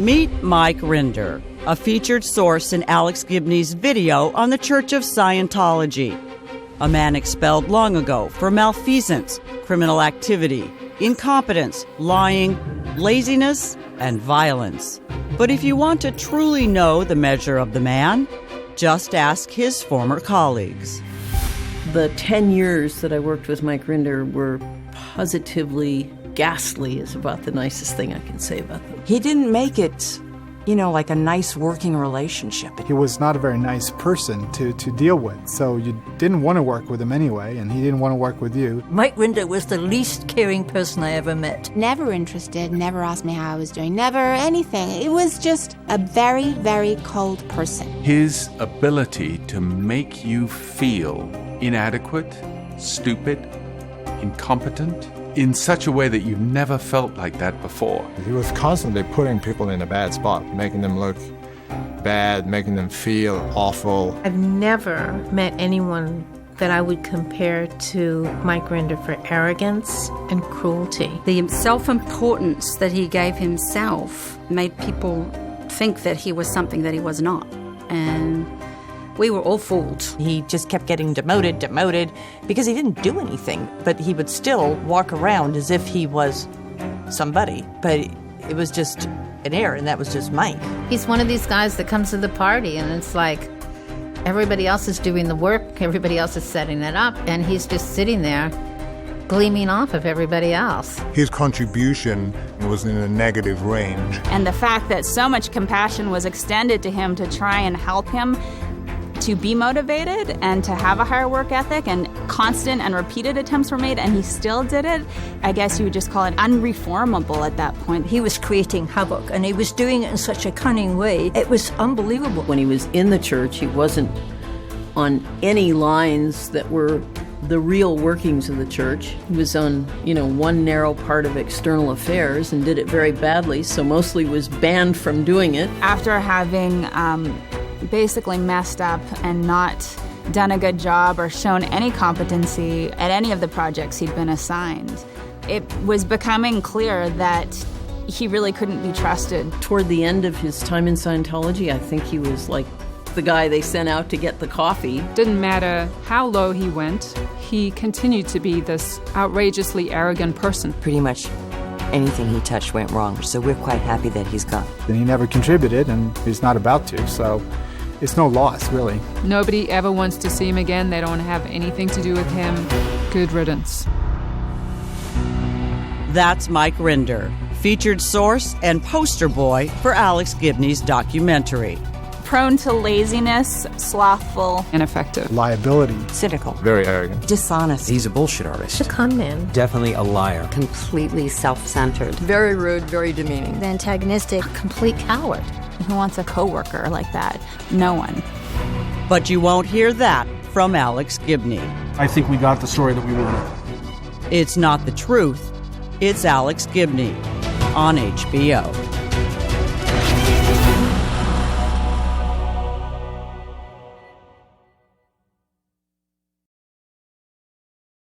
Meet Mike Rinder, a featured source in Alex Gibney's video on the Church of Scientology. A man expelled long ago for malfeasance, criminal activity, incompetence, lying, laziness, and violence. But if you want to truly know the measure of the man, just ask his former colleagues. The 10 years that I worked with Mike Rinder were positively ghastly, is about the nicest thing I can say about them. He didn't make it, like a nice working relationship. He was not a very nice person to deal with, so you didn't want to work with him anyway, and he didn't want to work with you. Mike Rinder was the least caring person I ever met. Never interested, never asked me how I was doing, never anything. It was just a very, very cold person. His ability to make you feel inadequate, stupid, incompetent, in such a way that you've never felt like that before. He was constantly putting people in a bad spot, making them look bad, making them feel awful. I've never met anyone that I would compare to Mike Rinder for arrogance and cruelty. The self-importance that he gave himself made people think that he was something that he was not. And we were all fooled. He just kept getting demoted, because he didn't do anything. But he would still walk around as if he was somebody. But it was just an air, and that was just Mike. He's one of these guys that comes to the party, and it's like everybody else is doing the work, everybody else is setting it up, and he's just sitting there gleaming off of everybody else. His contribution was in a negative range. And the fact that so much compassion was extended to him to try and help him to be motivated and to have a higher work ethic, and constant and repeated attempts were made, and he still did it. I guess you would just call it unreformable at that point. He was creating havoc, and he was doing it in such a cunning way. It was unbelievable. When he was in the church, he wasn't on any lines that were the real workings of the church. He was on, one narrow part of external affairs and did it very badly, so mostly was banned from doing it. After having basically messed up and not done a good job or shown any competency at any of the projects he'd been assigned, it was becoming clear that he really couldn't be trusted. Toward the end of his time in Scientology, I think he was like the guy they sent out to get the coffee. Didn't matter how low he went, he continued to be this outrageously arrogant person. Pretty much anything he touched went wrong, so we're quite happy that he's gone. And he never contributed, and he's not about to, so it's no loss, really. Nobody ever wants to see him again. They don't want to have anything to do with him. Good riddance. That's Mike Rinder, featured source and poster boy for Alex Gibney's documentary. Prone to laziness, slothful, ineffective, Liability. Cynical. Very arrogant. Dishonest. He's a bullshit artist. The con man. Definitely a liar. Completely self-centered. Very rude, very demeaning. The antagonistic, complete coward. Who wants a coworker like that? No one. But you won't hear that from Alex Gibney. I think we got the story that we wanted. It's not the truth. It's Alex Gibney on HBO.